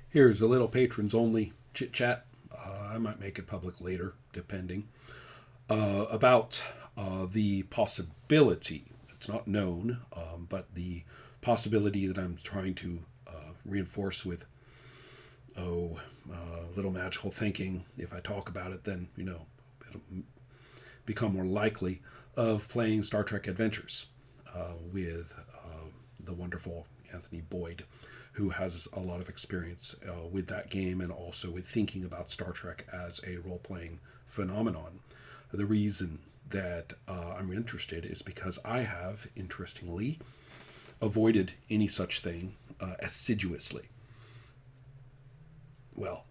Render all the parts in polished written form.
Here's a little patrons only chit chat. I might make it public later, depending. About the possibility, it's not known, but the possibility that I'm trying to reinforce with, little magical thinking. If I talk about it, then, it'll become more likely of playing Star Trek Adventures with the wonderful Anthony Boyd, who has a lot of experience with that game and also with thinking about Star Trek as a role playing phenomenon. The reason that I'm interested is because I have, interestingly, avoided any such thing assiduously. Well,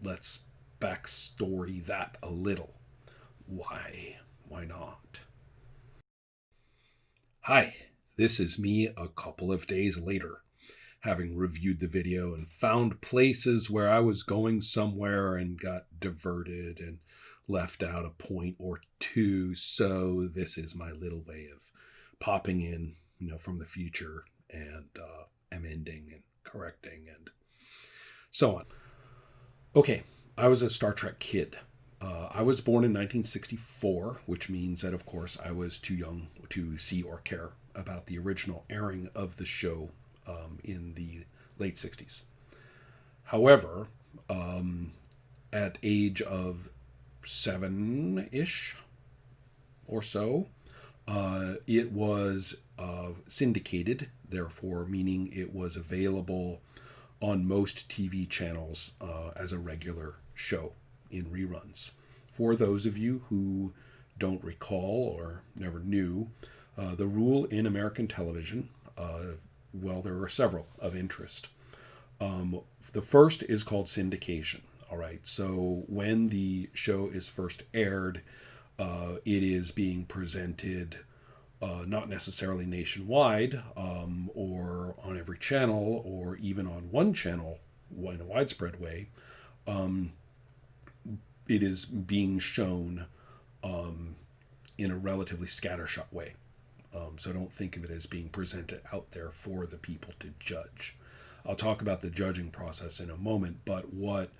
let's backstory that a little. Why? Why not? Hi, this is me a couple of days later, having reviewed the video and found places where I was going somewhere and got diverted and left out a point or two. So this is my little way of popping in, from the future and amending and correcting and so on. Okay, I was a Star Trek kid. I was born in 1964, which means that, of course, I was too young to see or care about the original airing of the show in the late 60s. However, at age of 7-ish or so, it was syndicated, therefore meaning it was available on most TV channels as a regular show in reruns. For those of you who don't recall or never knew, the rule in American television, well, there are several of interest. The first is called syndication. All right, so when the show is first aired, it is being presented not necessarily nationwide or on every channel or even on one channel in a widespread way. It is being shown in a relatively scattershot way. So don't think of it as being presented out there for the people to judge. I'll talk about the judging process in a moment, but what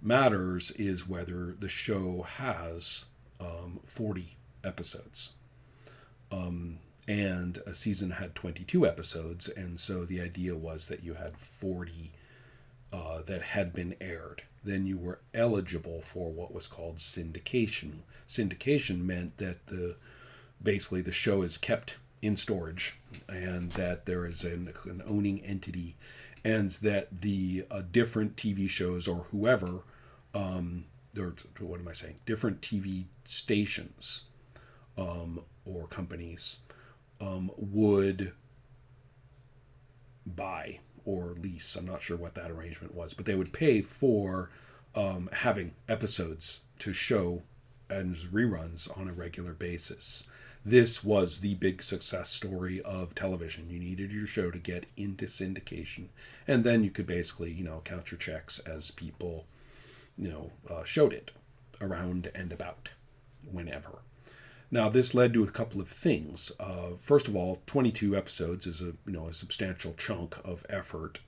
matters is whether the show has 40 episodes. And a season had 22 episodes, and so the idea was that you had 40 that had been aired. Then you were eligible for what was called syndication. Syndication meant that basically the show is kept in storage and that there is an owning entity, and that the different TV shows or whoever, or what am I saying? Different TV stations or companies would buy or lease. I'm not sure what that arrangement was, but they would pay for having episodes to show as reruns on a regular basis. This was the big success story of television. You needed your show to get into syndication, and then you could basically, count your checks as people, showed it around and about whenever. Now, this led to a couple of things. First of all, 22 episodes is a substantial chunk of effort,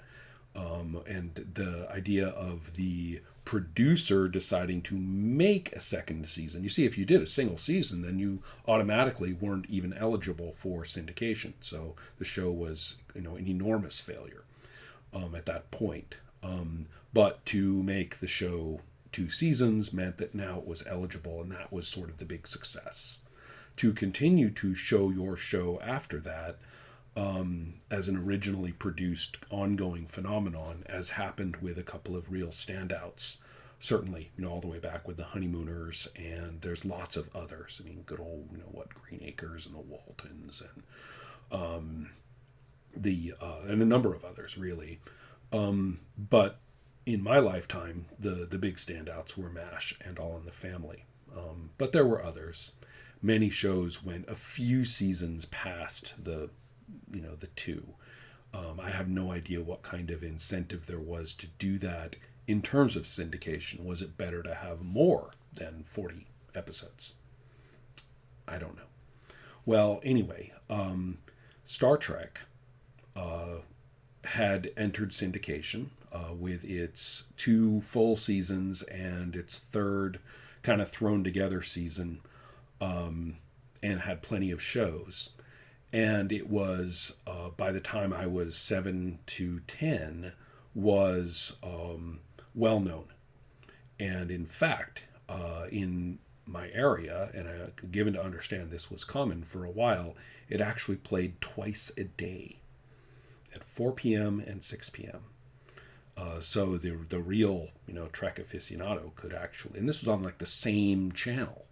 and the idea of the producer deciding to make a second season. You see, if you did a single season, then you automatically weren't even eligible for syndication. So the show was, an enormous failure at that point. But to make the show 2 seasons meant that now it was eligible, and that was sort of the big success. To continue to show your show after that as an originally produced ongoing phenomenon, as happened with a couple of real standouts, certainly, all the way back with the Honeymooners, and there's lots of others. I mean, good old, Green Acres and the Waltons and and a number of others, really. But in my lifetime, the big standouts were MASH and All in the Family. But there were others. Many shows went a few seasons past the 2. I have no idea what kind of incentive there was to do that in terms of syndication. Was it better to have more than 40 episodes? I don't know. Well, anyway, Star Trek had entered syndication with its 2 full seasons and its 3rd kind of thrown together season, and had plenty of shows. And it was, by the time I was 7 to 10, was well known. And in fact, in my area, and given to understand this was common for a while, it actually played twice a day at 4 p.m. and 6 p.m. So the real, Trek aficionado could actually, and this was on like the same channel,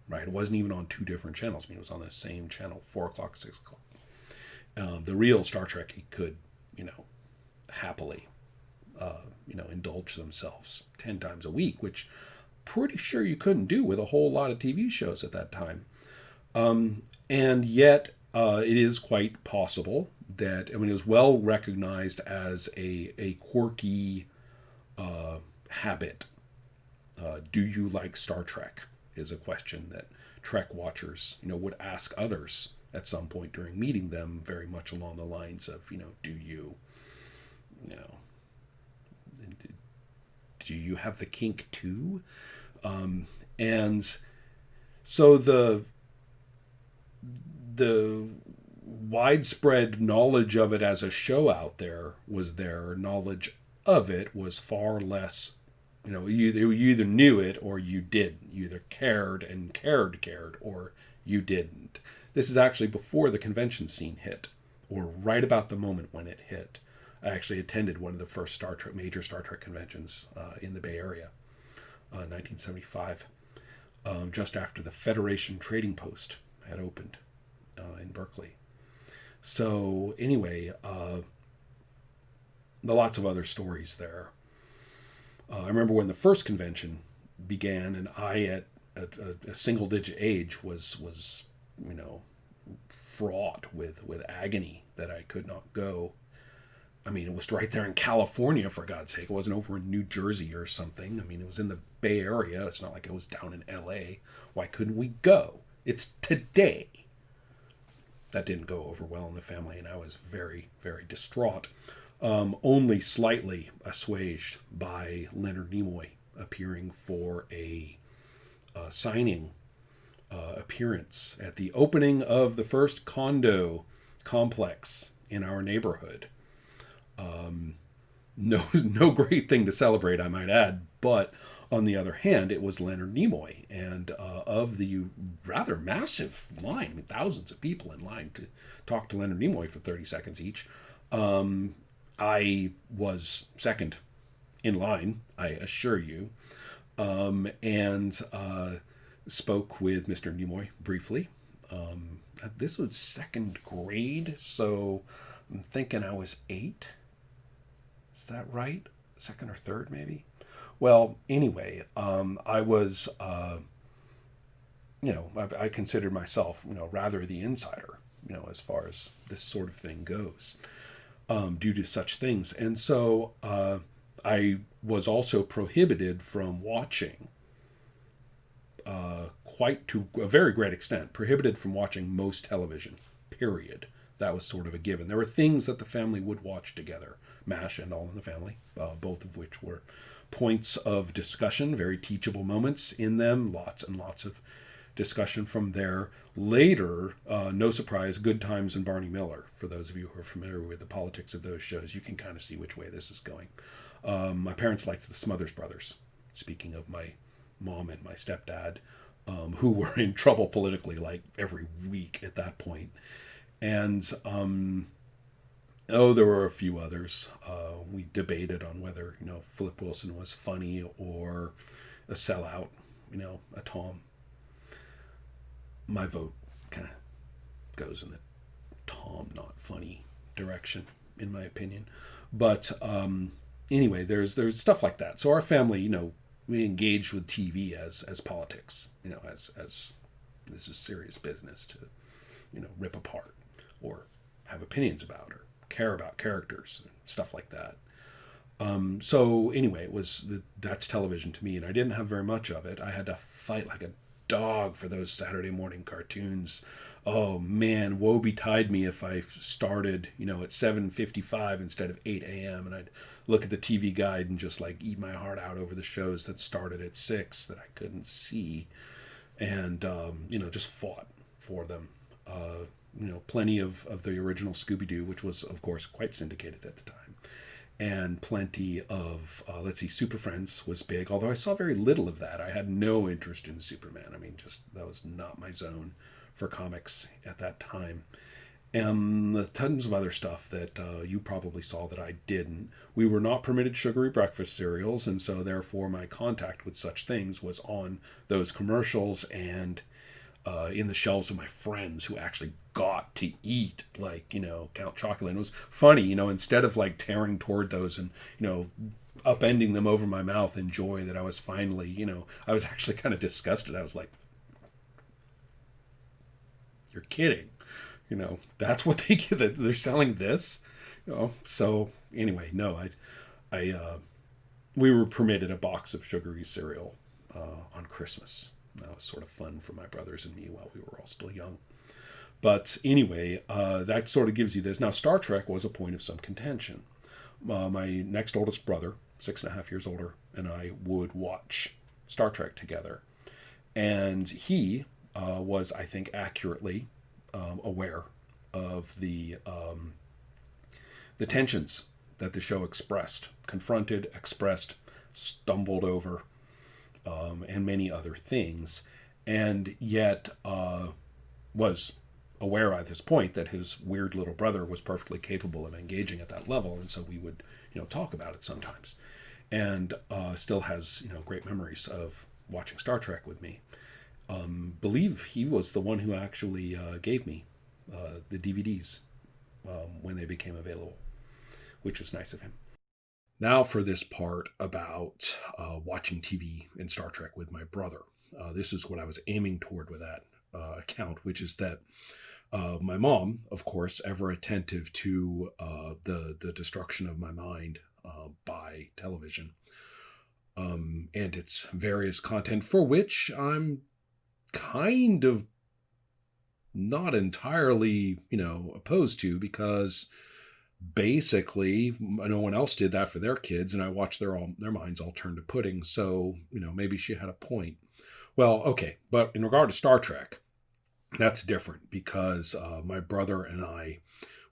right? It wasn't even on 2 different channels. I mean, it was on the same channel, 4 o'clock, 6 o'clock. The real Star Trek could, happily, indulge themselves 10 times a week, which pretty sure you couldn't do with a whole lot of TV shows at that time. And yet, it is quite possible that, it was well recognized as a quirky habit. Do you like Star Trek? Is a question that Trek watchers, would ask others at some point during meeting them, very much along the lines of, do you have the kink too? And so the widespread knowledge of it as a show out there was there. Knowledge of it was far less, you either knew it or you didn't. You either cared, or you didn't. This is actually before the convention scene hit, or right about the moment when it hit. I actually attended one of the first major Star Trek conventions in the Bay Area, 1975, just after the Federation Trading Post had opened in Berkeley. So anyway, lots of other stories there. I remember when the first convention began, and I, at a single-digit age, was fraught with agony that I could not go. I mean, it was right there in California, for God's sake. It wasn't over in New Jersey or something. I mean, it was in the Bay Area. It's not like it was down in L.A. Why couldn't we go? It's today. That didn't go over well in the family, and I was very, very distraught. Only slightly assuaged by Leonard Nimoy appearing for a signing appearance at the opening of the first condo complex in our neighborhood. No great thing to celebrate, I might add, but on the other hand, it was Leonard Nimoy, and of the rather massive line, thousands of people in line to talk to Leonard Nimoy for 30 seconds each, I was second in line, I assure you, and spoke with Mr. Nimoy briefly. This was 2nd grade, so I'm thinking I was 8. Is that right? 2nd or 3rd, maybe? Well, anyway, I was, I considered myself, rather the insider, as far as this sort of thing goes, due to such things. And so I was also prohibited from watching, quite to a very great extent, prohibited from watching most television, period. That was sort of a given. There were things that the family would watch together, MASH and All in the Family, both of which were points of discussion, very teachable moments in them, lots and lots of discussion from there. Later, no surprise, Good Times and Barney Miller. For those of you who are familiar with the politics of those shows, you can kind of see which way this is going. My parents liked the Smothers Brothers, speaking of my mom and my stepdad, who were in trouble politically like every week at that point. And there were a few others. We debated on whether, Flip Wilson was funny or a sellout, a Tom. My vote kind of goes in the Tom not funny direction, in my opinion. But anyway, there's stuff like that. So our family, we engaged with TV as politics, as this is serious business to, rip apart or have opinions about or care about characters and stuff like that. So anyway, that's television to me, and I didn't have very much of it. I had to fight like a dog for those Saturday morning cartoons. Oh man, woe betide me if I started, at 7:55 instead of 8 a.m. and I'd look at the TV guide and just like eat my heart out over the shows that started at 6 that I couldn't see, and just fought for them. Plenty of the original Scooby-Doo, which was of course quite syndicated at the time, and plenty of Super Friends was big, although I saw very little of that. I had no interest in Superman. I mean, just that was not my zone for comics at that time. And tons of other stuff that you probably saw that I didn't. We were not permitted sugary breakfast cereals, and so therefore my contact with such things was on those commercials and in the shelves of my friends who actually got to eat, Count Chocula. And it was funny, instead of like tearing toward those and, upending them over my mouth in joy that I was finally, I was actually kind of disgusted. I was like, you're kidding. That's what they get. They're selling this. So anyway, no, we were permitted a box of sugary cereal on Christmas. That was sort of fun for my brothers and me while we were all still young. But anyway, that sort of gives you this. Now, Star Trek was a point of some contention. My next oldest brother, 6.5 years older, and I would watch Star Trek together. And he was, I think, accurately aware of the tensions that the show confronted, expressed, stumbled over, and many other things, and yet was aware at this point that his weird little brother was perfectly capable of engaging at that level, and so we would talk about it sometimes, and still has great memories of watching Star Trek with me. Believe he was the one who actually gave me the DVDs when they became available, which was nice of him. Now for this part about watching TV and Star Trek with my brother. This is what I was aiming toward with that account, which is that my mom, of course, ever attentive to the destruction of my mind by television and its various content, for which I'm kind of not entirely, opposed to, because basically no one else did that for their kids, and I watched their minds all turn to pudding. So, maybe she had a point. Well, okay, but in regard to Star Trek, that's different, because my brother and I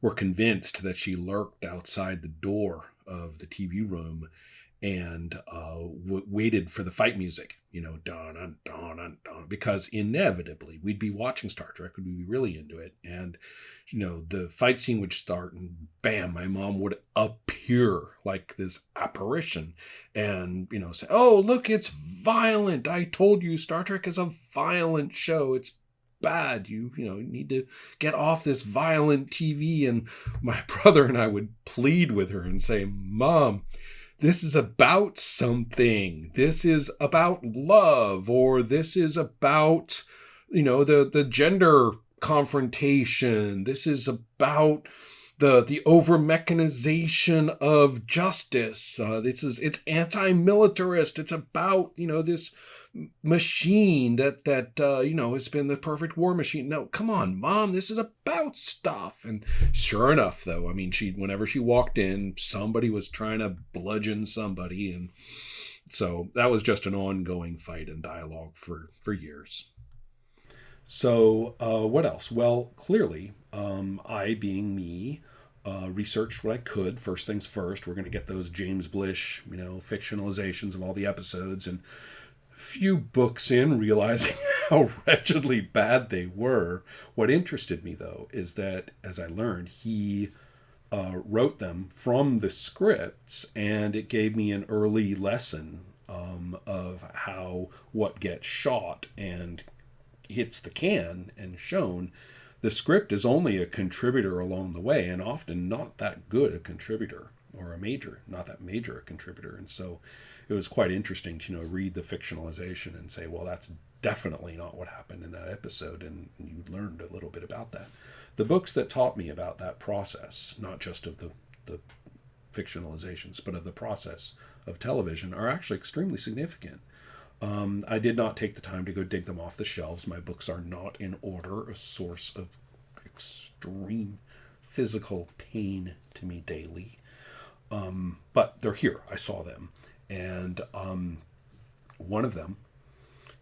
were convinced that she lurked outside the door of the TV room and waited for the fight music, dun, dun, dun, dun, because inevitably we'd be watching Star Trek, we'd be really into it, and the fight scene would start, and bam, my mom would appear like this apparition and say, "Oh, look, it's violent. I told you Star Trek is a violent show. It's bad. You need to get off this violent TV." And my brother and I would plead with her and say, "Mom, this is about something. This is about love, or this is about, the gender confrontation. This is about the over-mechanization of justice. It's anti-militarist. It's about, this machine that has been the perfect war machine. No, come on, Mom, this is about stuff." And sure enough, though, I mean, whenever she walked in, somebody was trying to bludgeon somebody, and so that was just an ongoing fight and dialogue for years. So what else? Well, clearly, I, being me, researched what I could. First things first, we're going to get those James Bliss, fictionalizations of all the episodes, and few books in, realizing how wretchedly bad they were. What interested me, though, is that, as I learned, he wrote them from the scripts, and it gave me an early lesson of how what gets shot and hits the can and shown. The script is only a contributor along the way, and often not that good a contributor, or not that major a contributor. And so it was quite interesting to read the fictionalization and say, well, that's definitely not what happened in that episode, and you learned a little bit about that. The books that taught me about that process, not just of the fictionalizations, but of the process of television, are actually extremely significant. I did not take the time to go dig them off the shelves. My books are not in order, a source of extreme physical pain to me daily. But they're here. I saw them. And one of them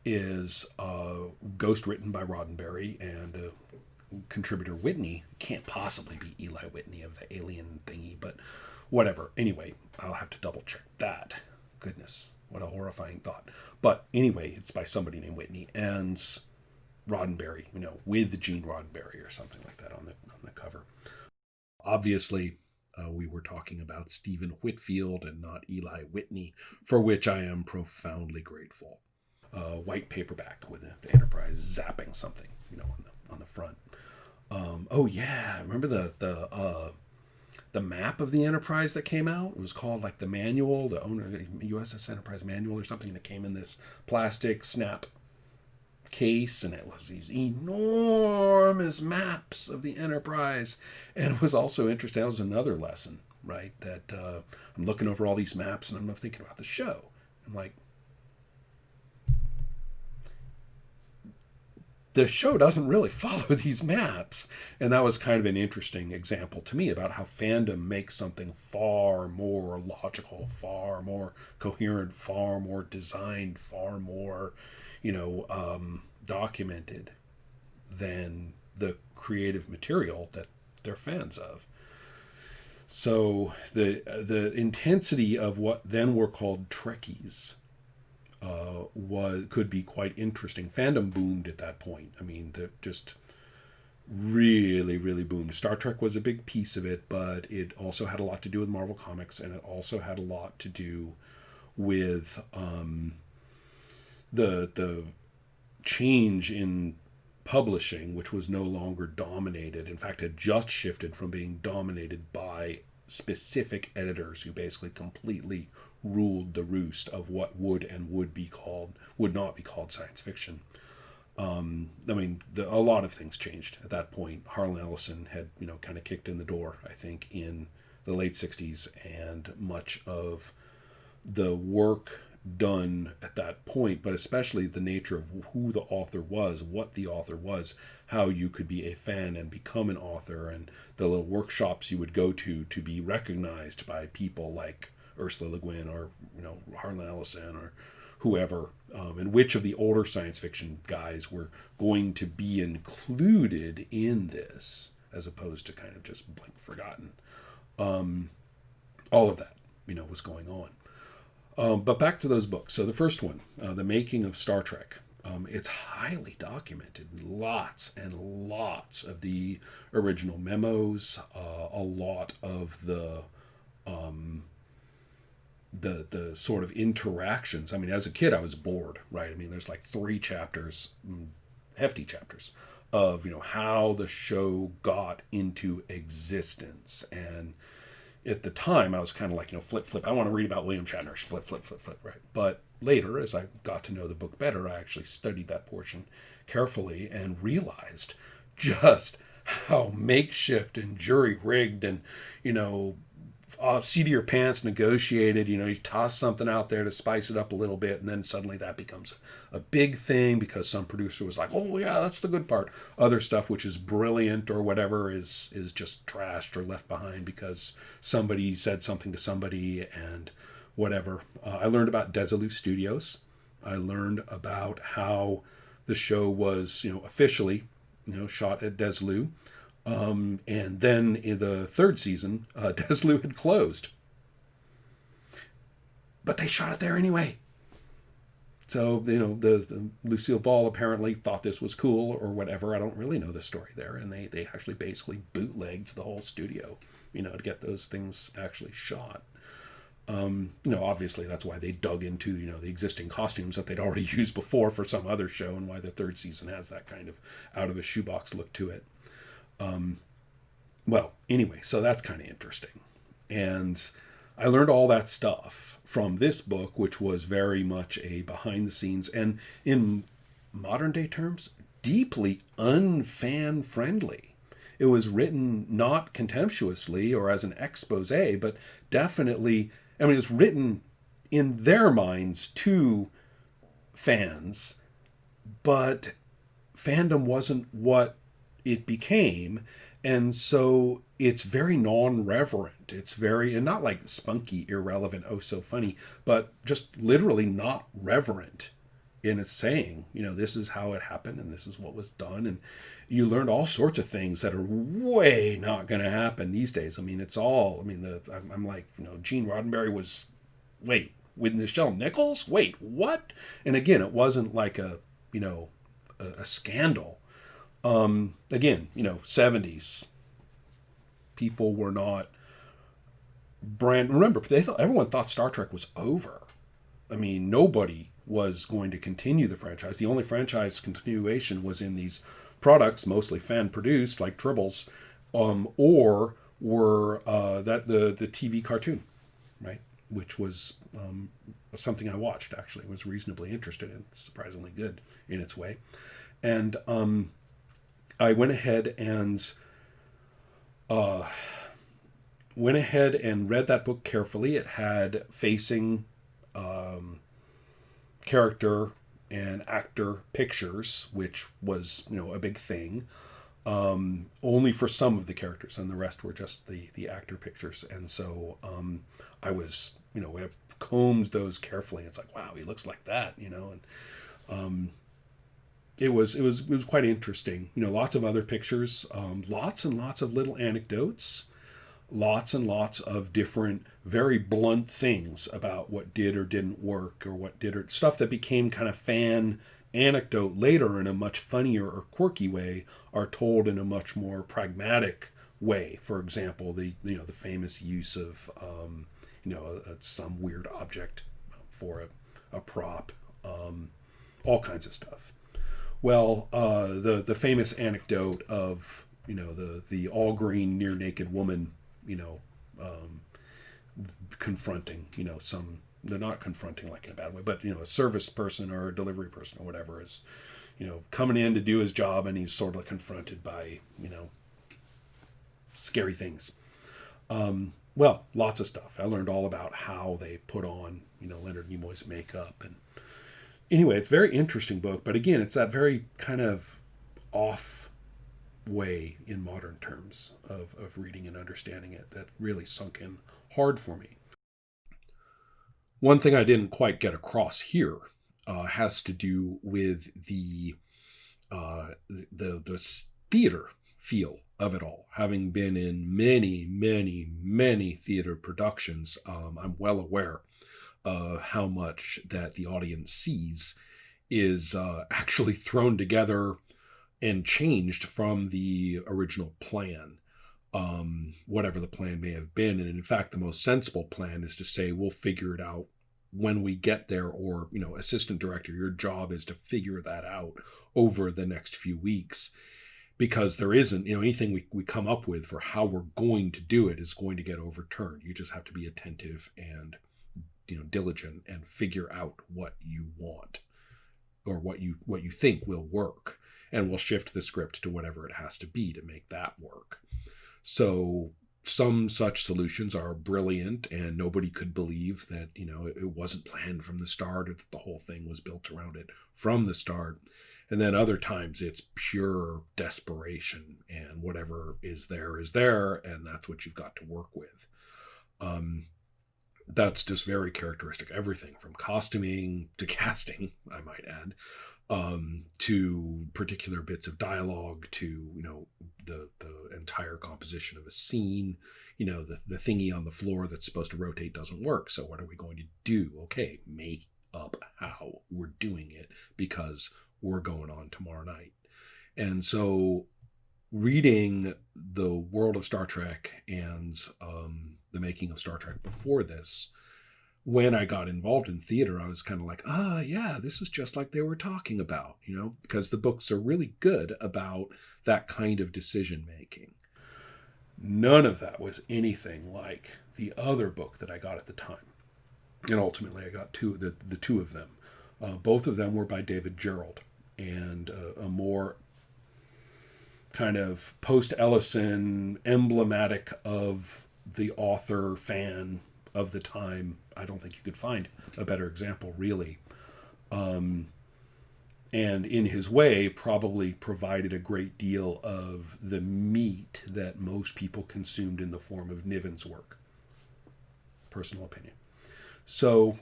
is Ghost, written by Roddenberry, and contributor Whitney. Can't possibly be Eli Whitney of the Alien thingy, but whatever. Anyway, I'll have to double check that. Goodness, what a horrifying thought. But anyway, it's by somebody named Whitney, and Roddenberry, with Gene Roddenberry or something like that on the cover. Obviously, we were talking about Stephen Whitfield and not Eli Whitney, for which I am profoundly grateful. White paperback with the Enterprise zapping something, on the front. Oh yeah, remember the map of the Enterprise that came out? It was called like the manual, the USS Enterprise manual or something, that came in this plastic snap case, and it was these enormous maps of the Enterprise. And it was also interesting. That was another lesson, right? That I'm looking over all these maps and I'm thinking about the show. I'm like, the show doesn't really follow these maps. And that was kind of an interesting example to me about how fandom makes something far more logical, far more coherent, far more designed, far more, documented than the creative material that they're fans of. So the intensity of what then were called Trekkies could be quite interesting. Fandom boomed at that point. I mean, just really, really boomed. Star Trek was a big piece of it, but it also had a lot to do with Marvel Comics, and it also had a lot to do with the change in publishing, which was no longer dominated. In fact, had just shifted from being dominated by specific editors who basically completely ruled the roost of what would not be called science fiction. A lot of things changed at that point. Harlan Ellison had, kind of kicked in the door, I think, in the late 60s, and much of the work done at that point, but especially the nature of who the author was, what the author was, how you could be a fan and become an author, and the little workshops you would go to be recognized by people like Ursula Le Guin or Harlan Ellison or whoever, and which of the older science fiction guys were going to be included in this as opposed to kind of just blink forgotten. All of that was going on. But back to those books. So the first one, The Making of Star Trek, it's highly documented. Lots and lots of the original memos, a lot of the sort of interactions. I mean, as a kid, I was bored, right? I mean, there's like 3 chapters, hefty chapters, of how the show got into existence. And at the time, I was kind of like, flip. I want to read about William Shatner. Flip, right? But later, as I got to know the book better, I actually studied that portion carefully and realized just how makeshift and jury-rigged and, seat of your pants negotiated. You toss something out there to spice it up a little bit, and then suddenly that becomes a big thing because some producer was like, oh yeah, that's the good part. Other stuff which is brilliant or whatever is just trashed or left behind because somebody said something to somebody and whatever. I learned about Desilu Studios. I learned about how the show was, officially, shot at Desilu. And then in the 3rd season, Desilu had closed. But they shot it there anyway. So, the Lucille Ball apparently thought this was cool or whatever. I don't really know the story there. And they actually basically bootlegged the whole studio, to get those things actually shot. Obviously that's why they dug into, the existing costumes that they'd already used before for some other show, and why the 3rd season has that kind of out of a shoebox look to it. Well, anyway, so that's kind of interesting. And I learned all that stuff from this book, which was very much a behind the scenes and, in modern day terms, deeply unfan friendly. It was written not contemptuously or as an expose, but definitely, it was written in their minds to fans, but fandom wasn't what it became. And so it's very non-reverent. It's very, and not like spunky, irrelevant, oh so funny, but just literally not reverent in its saying, this is how it happened and this is what was done. And you learned all sorts of things that are way not going to happen these days. I mean, it's all, I'm like, Gene Roddenberry was, wait, with Nichelle Nichols? Wait, what? And again, it wasn't like a scandal. Again, 70s. People were not remember, everyone thought Star Trek was over. I mean, nobody was going to continue the franchise. The only franchise continuation was in these products, mostly fan produced, like Tribbles, or were the TV cartoon, right? Which was something I watched, actually, was reasonably interested in, surprisingly good in its way. And I went ahead and read that book carefully. It had facing character and actor pictures, which was, a big thing. Only for some of the characters, and the rest were just the actor pictures. And so I was, I combed those carefully. It's like, wow, he looks like that, and it was quite interesting. Lots of other pictures, lots and lots of little anecdotes, lots and lots of different, very blunt things about what did or didn't work, or what did, or stuff that became kind of fan anecdote later in a much funnier or quirky way, are told in a much more pragmatic way. For example, the famous use of some weird object for a prop, all kinds of stuff. Well, the famous anecdote of the all green near naked woman, confronting some, they're not confronting like in a bad way, but a service person or a delivery person or whatever is coming in to do his job, and he's sort of confronted by scary things. Well, lots of stuff. I learned all about how they put on Leonard Nimoy's makeup, and anyway, it's a very interesting book, but again, it's that very kind of off way in modern terms of reading and understanding it that really sunk in hard for me. One thing I didn't quite get across here has to do with the theater feel of it all. Having been in many, many, many theater productions, I'm well aware how much that the audience sees is actually thrown together and changed from the original plan, whatever the plan may have been. And in fact, the most sensible plan is to say, we'll figure it out when we get there, or, assistant director, your job is to figure that out over the next few weeks, because there isn't, anything we come up with for how we're going to do it is going to get overturned. You just have to be attentive and diligent and figure out what you want, or what you think will work, and we'll shift the script to whatever it has to be to make that work. So some such solutions are brilliant, and nobody could believe that it wasn't planned from the start, or that the whole thing was built around it from the start. And then other times it's pure desperation, and whatever is there, and that's what you've got to work with. That's just very characteristic. Everything from costuming to casting, I might add, to particular bits of dialogue, to the entire composition of a scene. The thingy on the floor that's supposed to rotate doesn't work, so what are we going to do? Okay, make up how we're doing it, because we're going on tomorrow night. And so reading the world of Star Trek and the making of Star Trek before this, when I got involved in theater, I was kind of like, yeah, this is just like they were talking about, because the books are really good about that kind of decision making. None of that was anything like the other book that I got at the time. And ultimately I got the two of them. Both of them were by David Gerald, and a more kind of post-Ellison, emblematic of the author fan of the time. I don't think you could find a better example, really. And in his way, probably provided a great deal of the meat that most people consumed in the form of Niven's work. Personal opinion. So,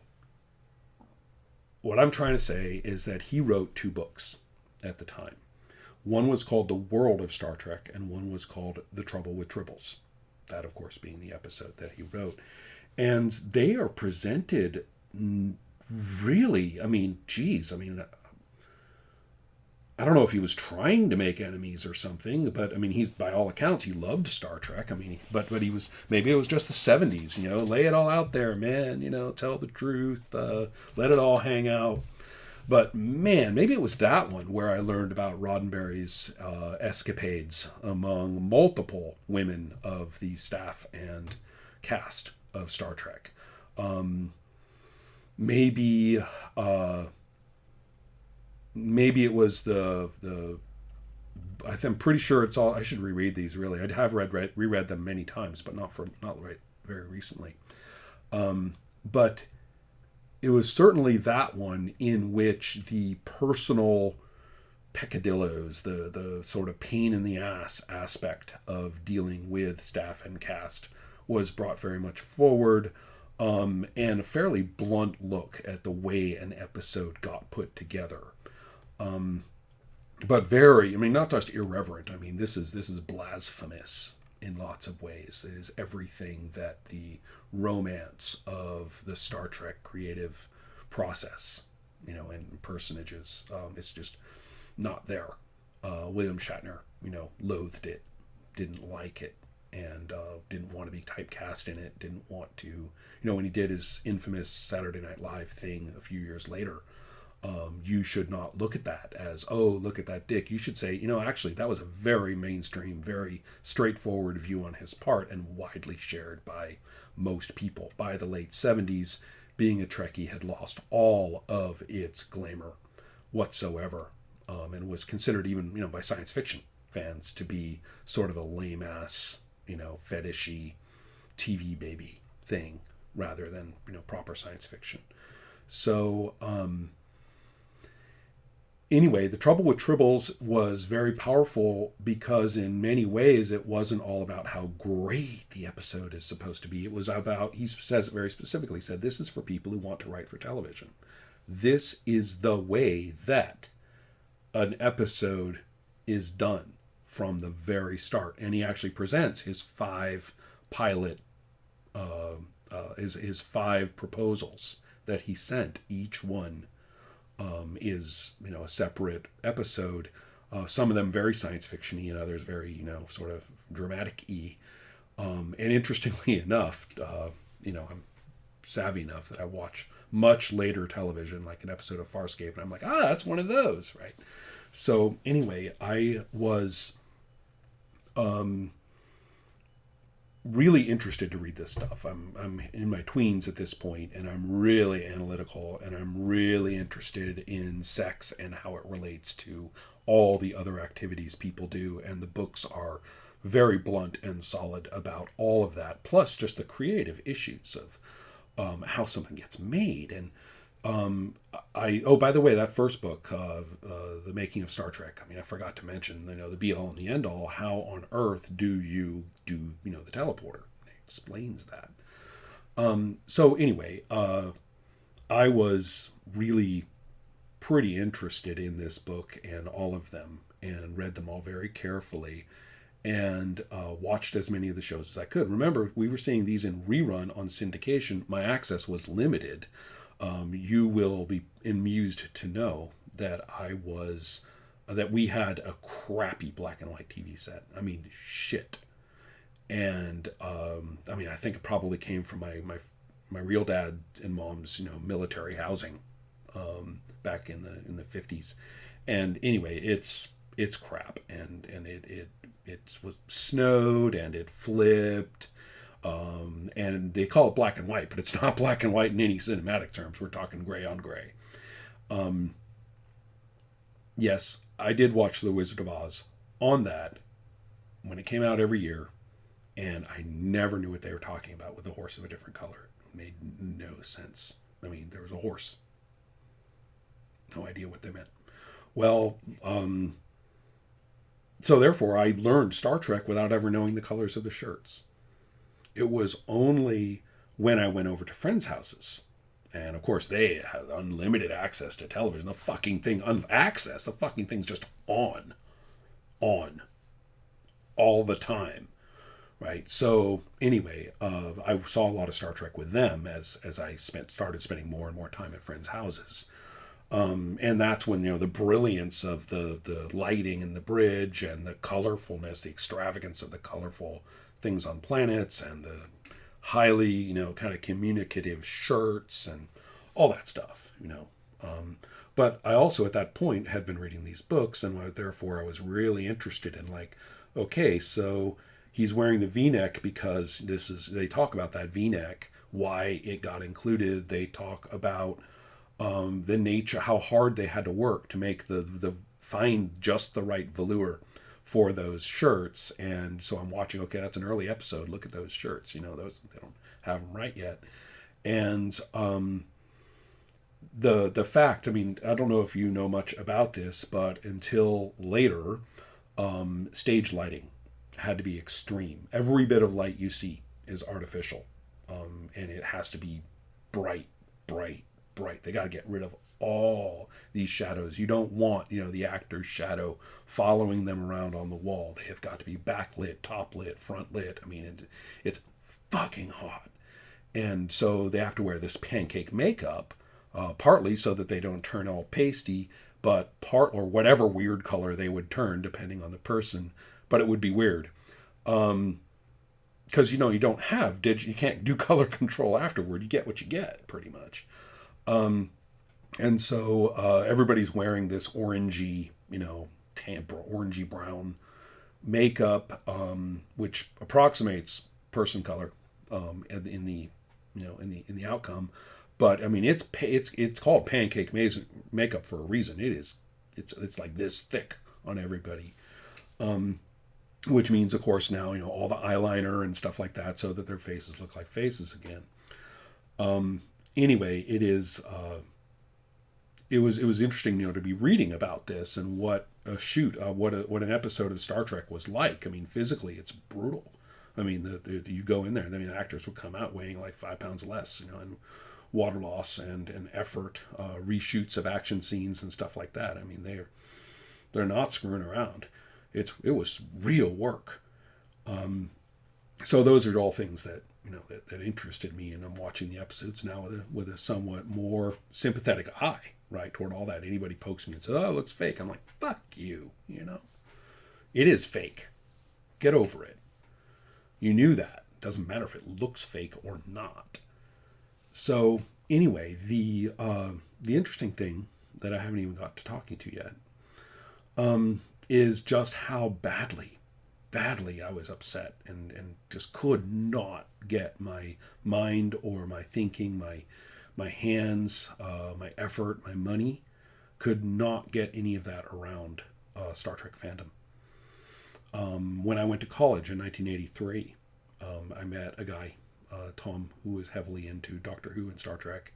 what I'm trying to say is that he wrote 2 books at the time. One was called The World of Star Trek, and one was called The Trouble with Tribbles. That, of course, being the episode that he wrote. And they are presented really, I don't know if he was trying to make enemies or something, but he's, by all accounts, he loved Star Trek. But he was, maybe it was just the 70s, lay it all out there, man, tell the truth, let it all hang out. But man, maybe it was that one where I learned about Roddenberry's escapades among multiple women of the staff and cast of Star Trek. Maybe it was I'm pretty sure it's all. I should reread these. Really, I have reread them many times, but not very recently. But it was certainly that one in which the personal peccadillos, the sort of pain in the ass aspect of dealing with staff and cast, was brought very much forward, and a fairly blunt look at the way an episode got put together. But very, not just irreverent. This is blasphemous in lots of ways. It is everything that the romance of the Star Trek creative process, and personages, it's just not there. William Shatner, loathed it, didn't like it, and didn't want to be typecast in it, didn't want to, when he did his infamous Saturday Night Live thing a few years later, you should not look at that as, oh, look at that dick. You should say, actually, that was a very mainstream, very straightforward view on his part and widely shared by most people. By the late 70s, being a Trekkie had lost all of its glamour whatsoever, and was considered even, by science fiction fans to be sort of a lame-ass, fetishy TV baby thing rather than, proper science fiction. So, anyway, The Trouble with Tribbles was very powerful because in many ways it wasn't all about how great the episode is supposed to be. It was about, he says it very specifically, said, this is for people who want to write for television. This is the way that an episode is done from the very start. And he actually presents his 5 pilot, his 5 proposals that he sent. Each one is, a separate episode. Some of them very science fiction-y and others very, sort of dramatic-y. And interestingly enough, I'm savvy enough that I watch much later television, like an episode of Farscape, and I'm like, that's one of those, right? So anyway, I was really interested to read this stuff. I'm in my tweens at this point, and I'm really analytical, and I'm really interested in sex and how it relates to all the other activities people do, and the books are very blunt and solid about all of that, plus just the creative issues of how something gets made. And by the way, that first book, The Making of Star Trek, I forgot to mention, the be all and the end all. How on earth do you do, the teleporter? It explains that. So anyway, I was really pretty interested in this book and all of them, and read them all very carefully, and watched as many of the shows as I could. Remember, we were seeing these in rerun on syndication. My access was limited. You will be amused to know that that we had a crappy black and white TV set. Shit. And, I think it probably came from my real dad and mom's, military housing, back in the 50s. And anyway, it's crap. And it was snowed and it flipped. And they call it black and white, but it's not black and white in any cinematic terms. We're talking gray on gray. Yes, I did watch The Wizard of Oz on that when it came out every year, and I never knew what they were talking about with the horse of a different color. It made no sense. There was a horse. No idea what they meant. Well, so therefore I learned Star Trek without ever knowing the colors of the shirts. It was only when I went over to friends' houses. And of course, they had unlimited access to television. The fucking thing, access, the fucking thing's just on, all the time, right? So anyway, I saw a lot of Star Trek with them as I started spending more and more time at friends' houses. And that's when, the brilliance of the lighting and the bridge and the colorfulness, the extravagance of the colorful things on planets and the highly, kind of communicative shirts and all that stuff. But I also at that point had been reading these books, and therefore I was really interested in, like, okay, so he's wearing the V-neck because they talk about that V-neck, why it got included. They talk about the nature, how hard they had to work to make the find just the right velour for those shirts. And so I'm watching, okay, that's an early episode. Look at those shirts, those, they don't have them right yet. And the fact, I mean, I don't know if you know much about this, but until later, stage lighting had to be extreme. Every bit of light you see is artificial, and it has to be bright, bright, bright. They got to get rid of all these shadows. You don't want, the actor's shadow following them around on the wall. They have got to be backlit, top lit, front lit. I mean, it's fucking hot. And so they have to wear this pancake makeup, partly so that they don't turn all pasty, but or whatever weird color they would turn depending on the person. But it would be weird. Because, you don't have you can't do color control afterward. You get what you get, pretty much. And so everybody's wearing this orangey, orangey brown makeup, which approximates person color in the outcome. But I mean, it's called pancake makeup for a reason. It's like this thick on everybody. Which means, of course, now, all the eyeliner and stuff like that, so that their faces look like faces again. Anyway, it was interesting, to be reading about this and what a shoot, what an episode of Star Trek was like. I mean, physically, it's brutal. I mean, you go in there, and the actors would come out weighing like 5 pounds less, and water loss and effort, reshoots of action scenes and stuff like that. I mean, they're not screwing around. It was real work. So those are all things that that interested me, and I'm watching the episodes now with a somewhat more sympathetic eye, right, toward all that. Anybody pokes me and says, "Oh, it looks fake," I'm like, "Fuck you," It is fake. Get over it. You knew that. It doesn't matter if it looks fake or not. So anyway, the interesting thing that I haven't even got to talking to yet is just how badly I was upset and just could not get my mind or my thinking, my hands, my effort, my money, could not get any of that around Star Trek fandom. When I went to college in 1983, I met a guy, Tom, who was heavily into Doctor Who and Star Trek.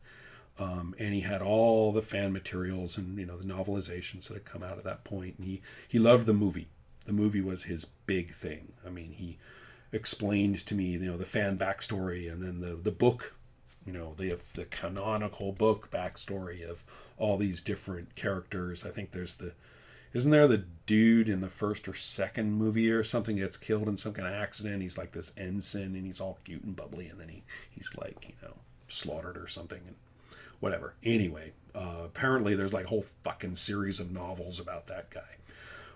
And he had all the fan materials and, the novelizations that had come out at that point. And he loved the movie. The movie was his big thing. I mean, he explained to me, the fan backstory, and then the book, the canonical book backstory of all these different characters. I think isn't there the dude in the first or second movie or something gets killed in some kind of accident? He's like this ensign, and he's all cute and bubbly, and then he's like, slaughtered or something, and whatever. Anyway, apparently there's like a whole fucking series of novels about that guy.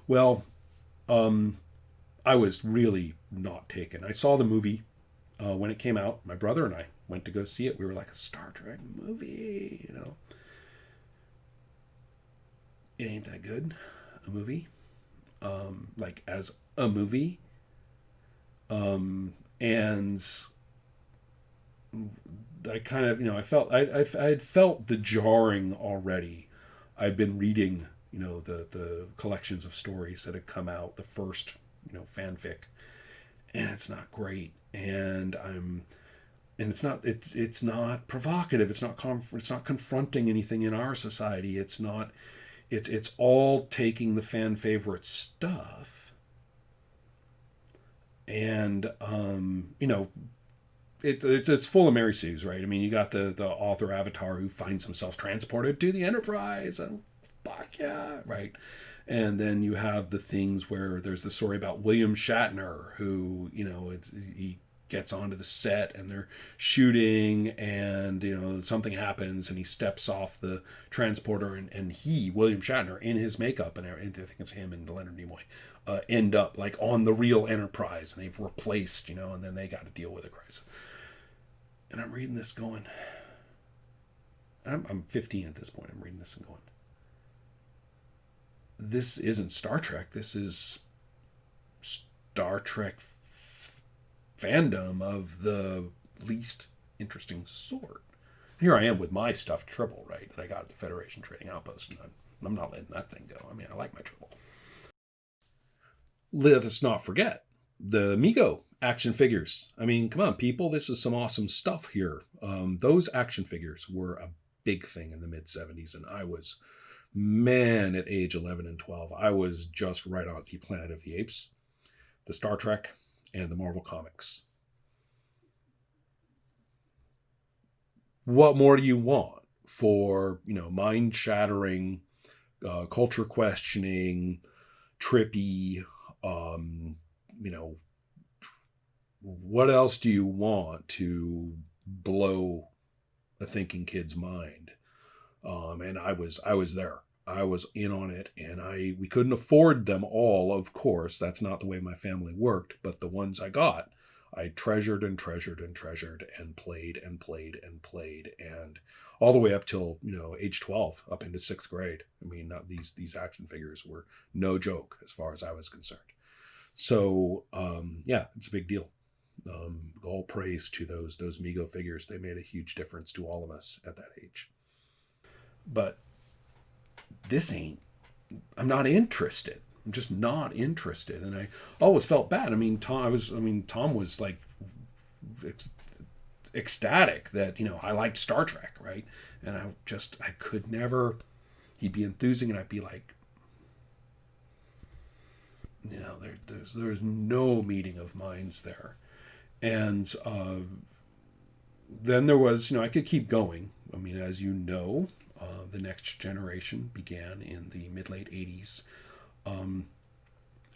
Well, I was really not taken. I saw the movie when it came out. My brother and I went to go see it. We were like, a Star Trek movie, It ain't that good, a movie. Like, as a movie. And I kind of, I had felt the jarring already. I'd been reading, the collections of stories that had come out, the first, fanfic, and it's not great. And and it's not provocative. It's not confronting anything in our society. It's all taking the fan favorite stuff, and it's full of Mary Sue's, right? I mean, you got the author Avatar who finds himself transported to the Enterprise, and fuck yeah, right? And then you have the things where there's the story about William Shatner, who he gets onto the set and they're shooting, and something happens and he steps off the transporter, and William Shatner, in his makeup and I think it's him and Leonard Nimoy, end up like on the real Enterprise, and they've replaced, and then they got to deal with a crisis. And I'm reading this going, I'm 15 at this point. I'm reading this and going, this isn't Star Trek. This is Star Trek fandom of the least interesting sort. Here I am with my stuffed Tribble, right, that I got at the Federation Trading Outpost, and I'm not letting that thing go. I mean, I like my Tribble. Let us not forget the Mego action figures. I mean, come on, people, this is some awesome stuff here. Those action figures were a big thing in the mid-70s, and I was, man, at age 11 and 12, I was just right on the Planet of the Apes, the Star Trek, and the Marvel Comics. What more do you want for, mind-shattering, culture-questioning, trippy, what else do you want to blow a thinking kid's mind? And I was there. I was in on it, and we couldn't afford them all, of course. That's not the way my family worked, but the ones I got, I treasured and treasured and treasured and played and played and played, and all the way up till, age 12, up into 6th grade. I mean, these action figures were no joke as far as I was concerned. So, yeah, it's a big deal. All praise to those Mego figures. They made a huge difference to all of us at that age. But I'm not interested. I'm just not interested. And I always felt bad. I mean, Tom was like ecstatic that, I liked Star Trek, right? And I could never, he'd be enthusing and I'd be like, there's no meeting of minds there. And then there was, I could keep going. I mean, as you know, the Next Generation began in the mid-late 80s.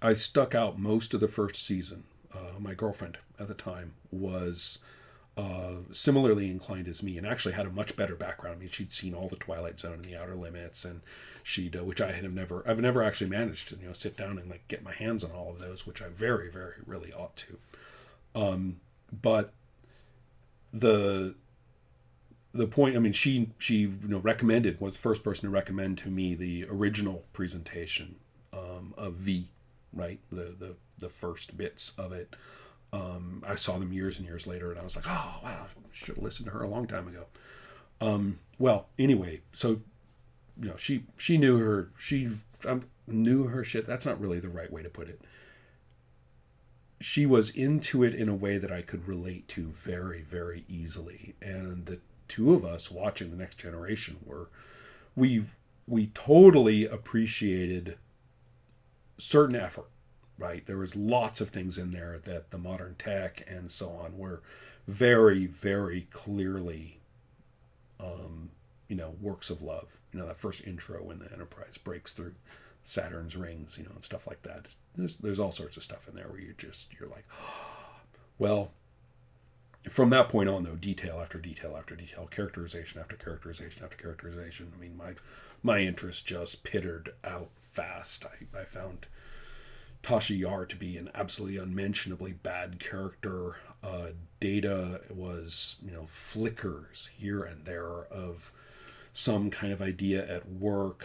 I stuck out most of the first season. My girlfriend at the time was similarly inclined as me, and actually had a much better background. I mean, she'd seen all the Twilight Zone and the Outer Limits, and which I've never actually managed to, sit down and like get my hands on all of those, which I very, very really ought to. But the point, I mean, she recommended, was the first person to recommend to me the original presentation of V, right? The first bits of it. I saw them years and years later, and I was like, oh wow, I should have listened to her a long time ago. Well, anyway, so she knew her knew her shit. That's not really the right way to put it. She was into it in a way that I could relate to very, very easily. And the two of us watching The Next Generation we totally appreciated certain effort, right? There was lots of things in there that the modern tech and so on were very, very clearly, works of love. That first intro when the Enterprise breaks through Saturn's rings, and stuff like that. There's all sorts of stuff in there where you're like, oh. Well, from that point on, though, detail after detail after detail, characterization after characterization after characterization. I mean, my interest just pittered out fast. I found Tasha Yar to be an absolutely unmentionably bad character. Data was, flickers here and there of some kind of idea at work.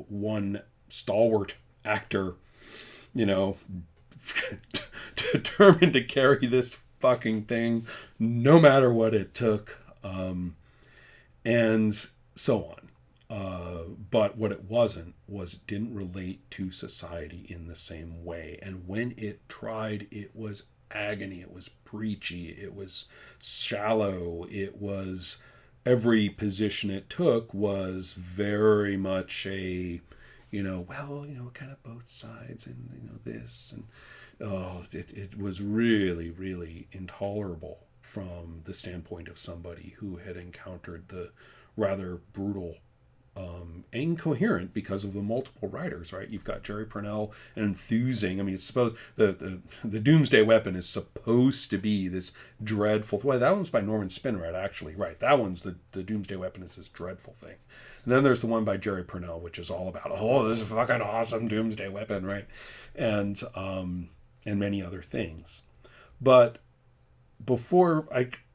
One stalwart actor, determined to carry this fucking thing no matter what it took, and so on. But what it wasn't was it didn't relate to society in the same way, and when it tried, it was agony, it was preachy, it was shallow, it was every position it took was very much a, kind of both sides, and this, and it was really, really intolerable from the standpoint of somebody who had encountered the rather brutal, incoherent, because of the multiple writers, right? You've got Jerry Pournelle enthusing. I mean, it's supposed the Doomsday Weapon is supposed to be this dreadful. Well, that one's by Norman Spinrad, actually, right? That one's the Doomsday Weapon is this dreadful thing. And then there's the one by Jerry Pournelle, which is all about, this is a fucking awesome Doomsday Weapon, right? And many other things. But before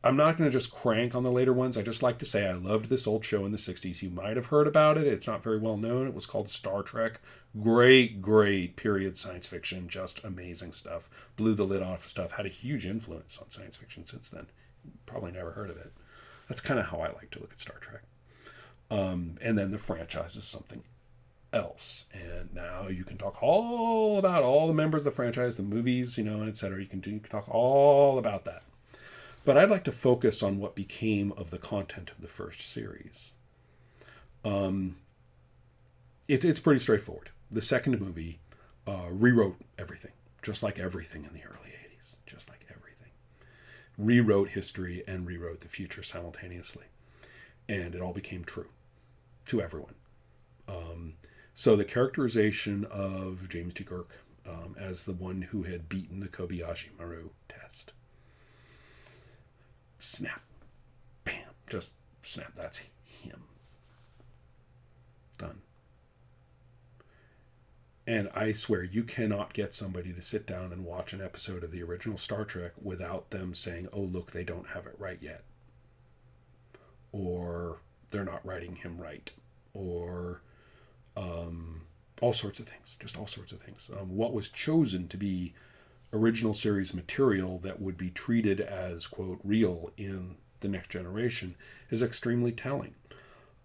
I'm not going to just crank on the later ones. I just like to say I loved this old show in the 60s. You might have heard about it. It's not very well known. It was called Star Trek. Great, great period science fiction. Just amazing stuff. Blew the lid off stuff. Had a huge influence on science fiction since then. Probably never heard of it. That's kind of how I like to look at Star Trek. And then the franchise is something else. And now you can talk all about all the members of the franchise, the movies, and et cetera. You can talk all about that. But I'd like to focus on what became of the content of the first series. It's pretty straightforward. The second movie rewrote everything, just like everything in the early 80s, just like everything. Rewrote history and rewrote the future simultaneously. And it all became true to everyone. So the characterization of James T. Kirk as the one who had beaten the Kobayashi Maru test. Snap. Bam. Just snap. That's him. Done. And I swear, you cannot get somebody to sit down and watch an episode of the original Star Trek without them saying, oh, look, they don't have it right yet. Or they're not writing him right. Or all sorts of things. Just all sorts of things. What was chosen to be original series material that would be treated as, quote, real in the next generation is extremely telling.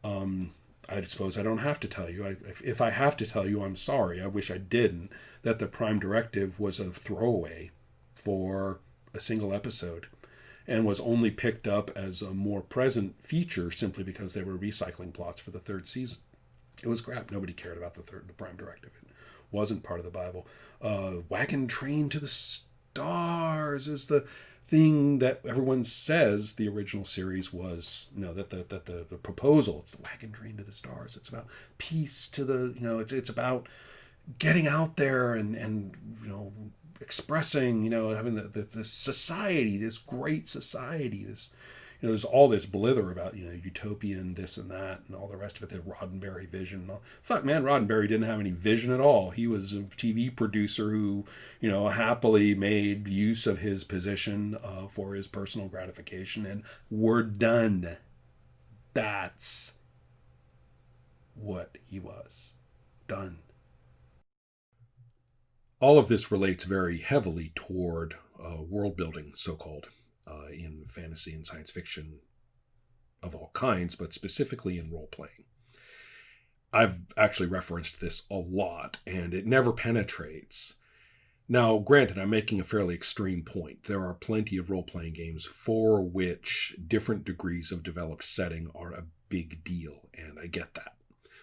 I suppose I don't have to tell you. If I have to tell you, I'm sorry. I wish I didn't. That the Prime Directive was a throwaway for a single episode and was only picked up as a more present feature simply because they were recycling plots for the third season. It was crap. Nobody cared about the Prime Directive. It wasn't part of the Bible. Wagon Train to the Stars is the thing that everyone says the original series was, that the proposal, it's the Wagon Train to the Stars. It's about peace to the, it's about getting out there and expressing, having this society, this great society, this, there's all this blither about, utopian this and that and all the rest of it, the Roddenberry vision. Fuck, man, Roddenberry didn't have any vision at all. He was a TV producer who, happily made use of his position for his personal gratification, and we're done. That's what he was. Done. All of this relates very heavily toward world building, so-called, in fantasy and science fiction of all kinds, but specifically in role-playing. I've actually referenced this a lot, and it never penetrates. Now, granted, I'm making a fairly extreme point. There are plenty of role-playing games for which different degrees of developed setting are a big deal, and I get that.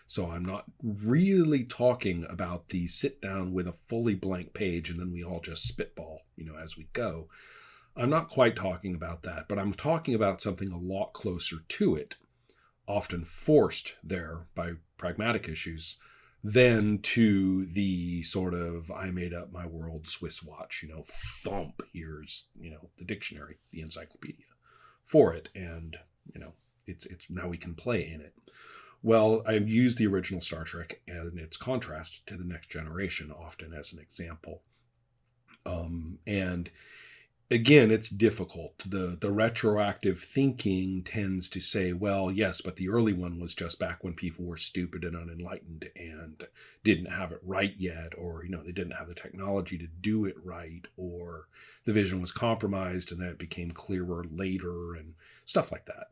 So I'm not really talking about the sit down with a fully blank page and then we all just spitball, as we go. I'm not quite talking about that, but I'm talking about something a lot closer to it, often forced there by pragmatic issues, than to the sort of I made up my world Swiss watch, thump, here's, the dictionary, the encyclopedia for it. And, it's now we can play in it. Well, I've used the original Star Trek and its contrast to the next generation often as an example. And again, it's difficult. The retroactive thinking tends to say, well, yes, but the early one was just back when people were stupid and unenlightened and didn't have it right yet, or, they didn't have the technology to do it right, or the vision was compromised and then it became clearer later and stuff like that.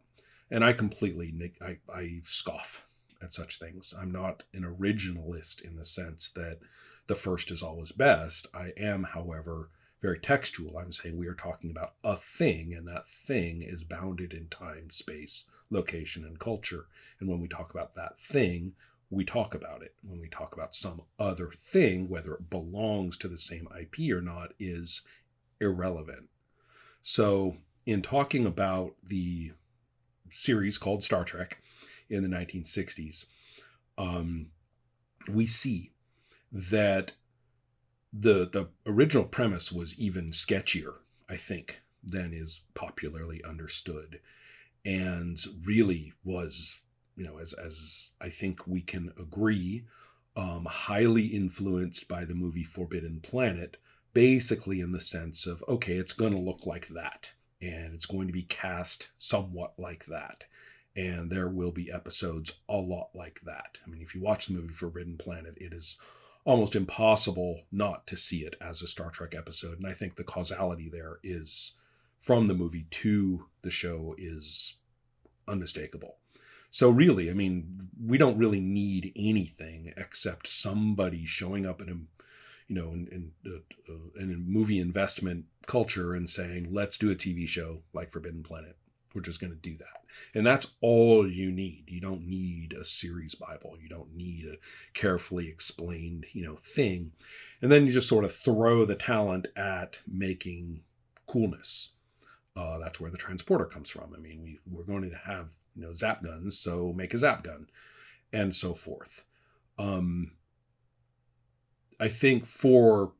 And I completely, I scoff at such things. I'm not an originalist in the sense that the first is always best. I am, however, very textual. I'm saying we are talking about a thing, and that thing is bounded in time, space, location, and culture. And when we talk about that thing, we talk about it. When we talk about some other thing, whether it belongs to the same IP or not, is irrelevant. So in talking about the series called Star Trek in the 1960s, we see that the original premise was even sketchier, I think, than is popularly understood, and really was, as I think we can agree, highly influenced by the movie Forbidden Planet, basically in the sense of, okay, it's going to look like that, and it's going to be cast somewhat like that, and there will be episodes a lot like that. I mean, if you watch the movie Forbidden Planet, it is almost impossible not to see it as a Star Trek episode. And I think the causality there is, from the movie to the show, is unmistakable. So really, I mean, we don't really need anything except somebody showing up in a movie investment culture and saying, let's do a TV show like Forbidden Planet. We're just going to do that. And that's all you need. You don't need a series Bible. You don't need a carefully explained, thing. And then you just sort of throw the talent at making coolness. That's where the transporter comes from. I mean, we're going to have, zap guns, so make a zap gun, and so forth. I think for,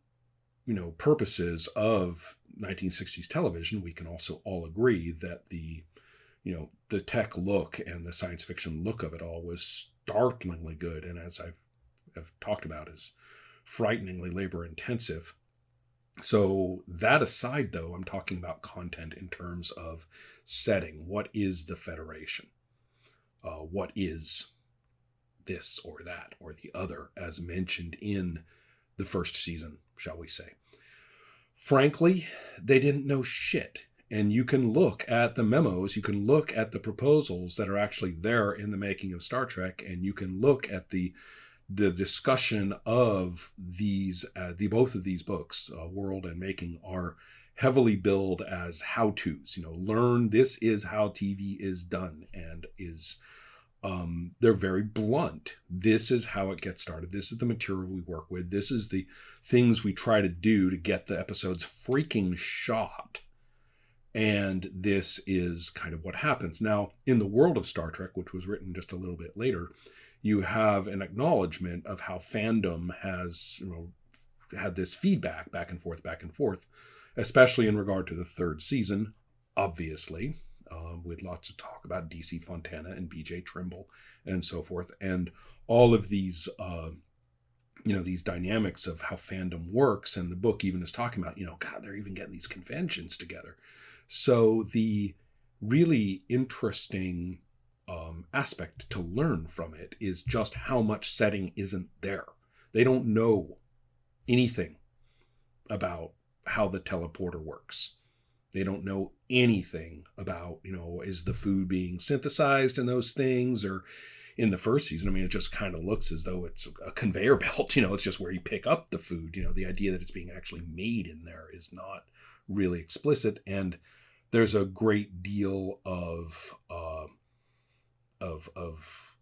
purposes of 1960s television, we can also all agree that the tech look and the science fiction look of it all was startlingly good. And as I've talked about, is frighteningly labor intensive. So that aside, though, I'm talking about content in terms of setting. What is the Federation? What is this or that or the other, as mentioned in the first season, shall we say? Frankly, they didn't know shit. And you can look at the memos, you can look at the proposals that are actually there in the making of Star Trek, and you can look at the discussion of these, both of these books, World and Making, are heavily billed as how-tos. Learn, this is how TV is done, and is they're very blunt. This is how it gets started. This is the material we work with. This is the things we try to do to get the episodes freaking shot. And this is kind of what happens. Now, in the world of Star Trek, which was written just a little bit later, you have an acknowledgement of how Fandom has, had this feedback back and forth, especially in regard to the third season, obviously, with lots of talk about DC Fontana and BJ Trimble and so forth. And all of these, these dynamics of how Fandom works. And the book even is talking about, God, they're even getting these conventions together. So the really interesting aspect to learn from it is just how much setting isn't there. They don't know anything about how the teleporter works. They don't know anything about, is the food being synthesized in those things? Or in the first season, it just kind of looks as though it's a conveyor belt. It's just where you pick up the food. The idea that it's being actually made in there is not really explicit. And there's a great deal of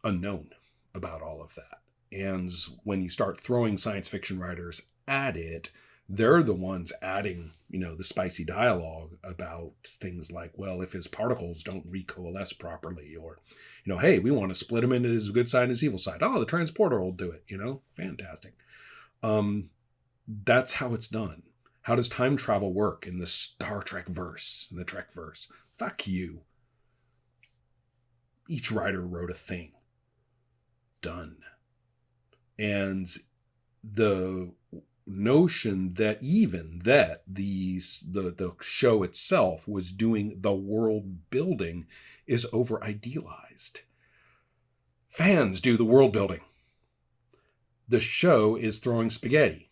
unknown about all of that. And when you start throwing science fiction writers at it, they're the ones adding, the spicy dialogue about things like, well, if his particles don't recoalesce properly, or, hey, we want to split him into his good side and his evil side. Oh, the transporter will do it, fantastic. That's how it's done. How does time travel work in the Star Trek verse, in the Trek verse? Fuck you. Each writer wrote a thing. Done. And the notion that even that the show itself was doing the world building is over idealized. Fans do the world building. The show is throwing spaghetti.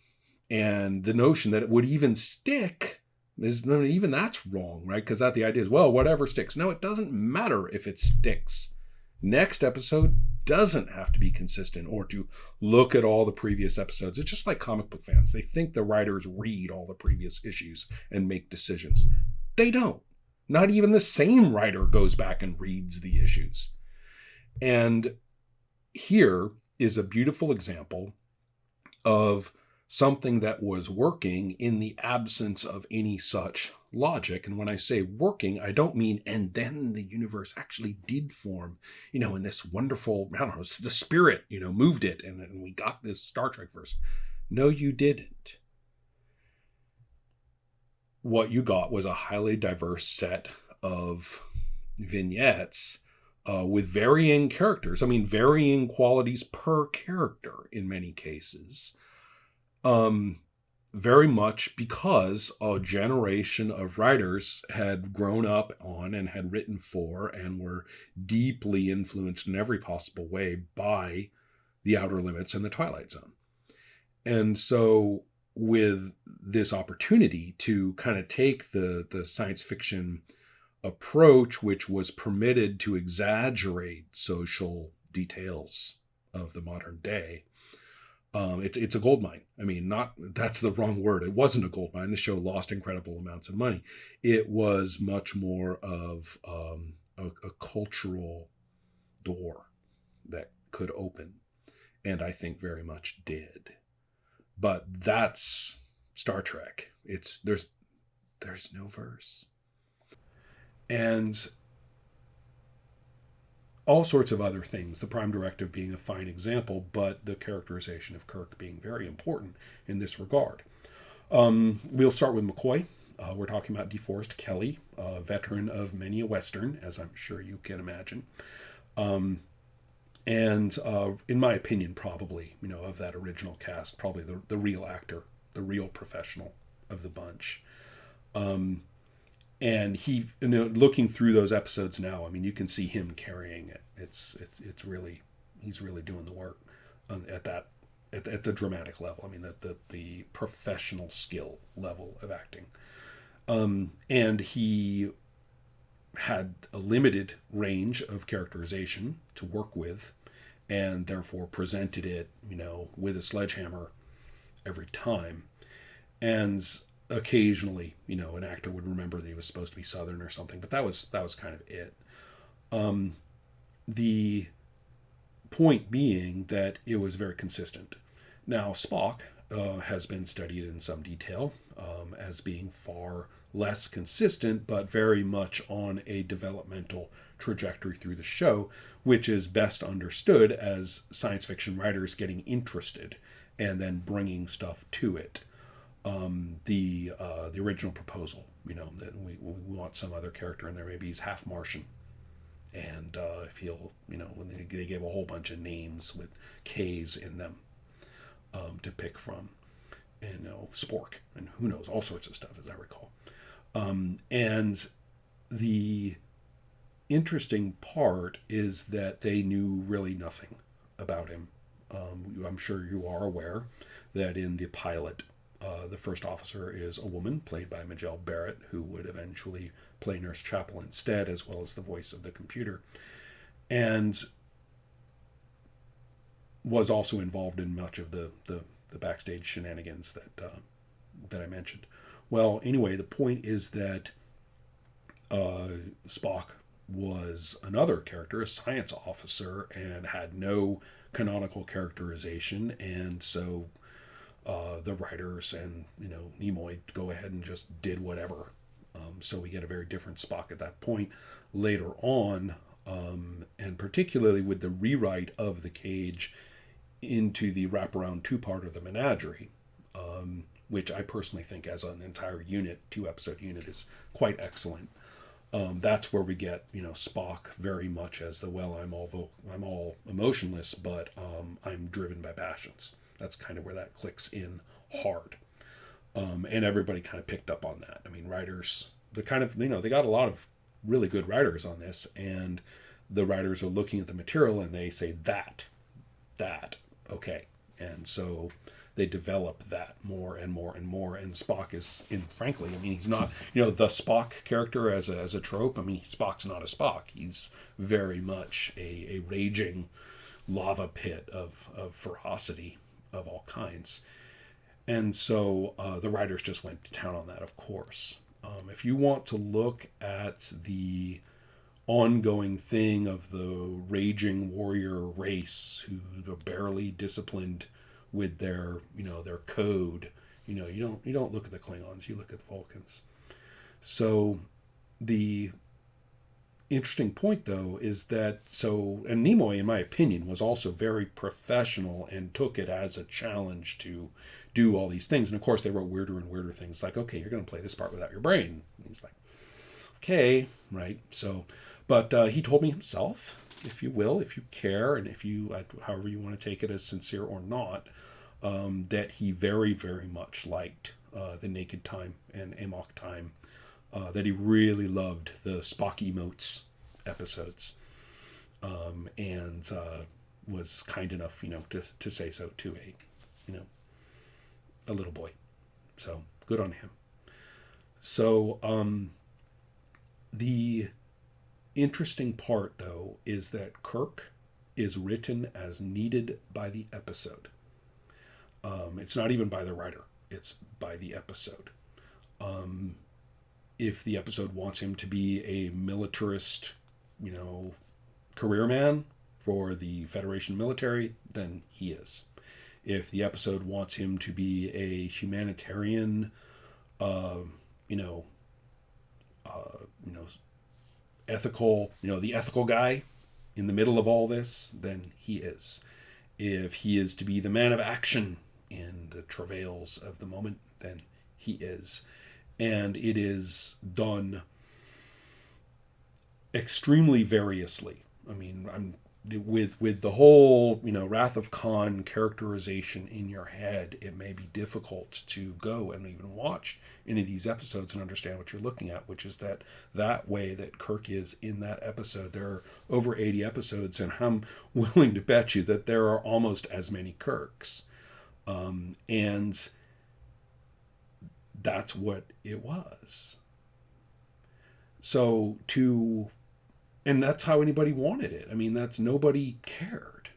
And the notion that it would even stick is, even that's wrong, right? Because the idea is, well, whatever sticks. No, it doesn't matter if it sticks. Next episode, doesn't have to be consistent or to look at all the previous episodes. It's just like comic book fans. They think the writers read all the previous issues and make decisions. They don't. Not even the same writer goes back and reads the issues. And here is a beautiful example of something that was working in the absence of any such logic. And when I say working, I don't mean, and then the universe actually did form, in this wonderful, I don't know, the spirit, moved it and we got this Star Trek verse. No, you didn't. What you got was a highly diverse set of vignettes with varying characters. I mean, varying qualities per character in many cases. Very much because a generation of writers had grown up on and had written for and were deeply influenced in every possible way by The Outer Limits and The Twilight Zone. And so with this opportunity to kind of take the science fiction approach, which was permitted to exaggerate social details of the modern day, it's a gold mine. I mean, that's the wrong word. It wasn't a gold mine. The show lost incredible amounts of money. It was much more of a cultural door that could open, and I think very much did. But that's Star Trek. There's no verse. And all sorts of other things, the Prime Directive being a fine example, but the characterization of Kirk being very important in this regard. We'll start with McCoy. We're talking about DeForest Kelley, a veteran of many a Western, as I'm sure you can imagine. And in my opinion, probably, of that original cast, probably the real actor, the real professional of the bunch. And he, looking through those episodes now, I mean, you can see him carrying it. It's really, he's really doing the work at the dramatic level. I mean, the professional skill level of acting. And he had a limited range of characterization to work with, and therefore presented it, with a sledgehammer every time. And occasionally, an actor would remember that he was supposed to be Southern or something, but that was kind of it. The point being that it was very consistent. Now, Spock has been studied in some detail as being far less consistent, but very much on a developmental trajectory through the show, which is best understood as science fiction writers getting interested and then bringing stuff to it. The original proposal, that we want some other character in there. Maybe he's half Martian. And if he'll, when they gave a whole bunch of names with K's in them to pick from. And, Spork, and who knows, all sorts of stuff, as I recall. And the interesting part is that they knew really nothing about him. I'm sure you are aware that in the pilot, the first officer is a woman played by Majel Barrett, who would eventually play Nurse Chapel instead, as well as the voice of the computer, and was also involved in much of the backstage shenanigans that I mentioned. Well, anyway, the point is that Spock was another character, a science officer, and had no canonical characterization, and so the writers and Nimoy go ahead and just did whatever. So we get a very different Spock at that point. Later on, and particularly with the rewrite of the Cage into the wraparound two-parter, the Menagerie, which I personally think as an entire unit, 2-episode unit, is quite excellent. That's where we get Spock very much as the I'm all emotionless, but I'm driven by passions. That's kind of where that clicks in hard. And everybody kind of picked up on that. I mean, writers, they got a lot of really good writers on this, and the writers are looking at the material and they say that, okay. And so they develop that more and more and more. And Spock is, frankly, I mean, he's not, the Spock character as a trope. I mean, Spock's not a Spock. He's very much a raging, lava pit of ferocity of all kinds. And so the writers just went to town on that, of course. If you want to look at the ongoing thing of the raging warrior race who are barely disciplined with their, their code, you don't look at the Klingons, you look at the Vulcans. So the interesting point, though, is that and Nimoy, in my opinion, was also very professional and took it as a challenge to do all these things. And of course, they wrote weirder and weirder things like, okay, you're going to play this part without your brain. And he's like, okay, right. So, but he told me himself, if you will, if you care, and if you, however you want to take it as sincere or not, that he very, very much liked the Naked Time and Amok Time. That he really loved the Spock emotes episodes, and was kind enough, to say so to a little boy. So good on him. So the interesting part, though, is that Kirk is written as needed by the episode. It's not even by the writer; it's by the episode. If the episode wants him to be a militarist, career man for the Federation military, then he is. If the episode wants him to be a humanitarian, ethical, the ethical guy in the middle of all this, then he is. If he is to be the man of action in the travails of the moment, then he is. And it is done extremely variously. I mean, I'm with the whole, Wrath of Khan characterization in your head, it may be difficult to go and even watch any of these episodes and understand what you're looking at, which is that way that Kirk is in that episode. There are over 80 episodes, and I'm willing to bet you that there are almost as many Kirks. And that's what it was. So and that's how anybody wanted it. I mean, nobody cared.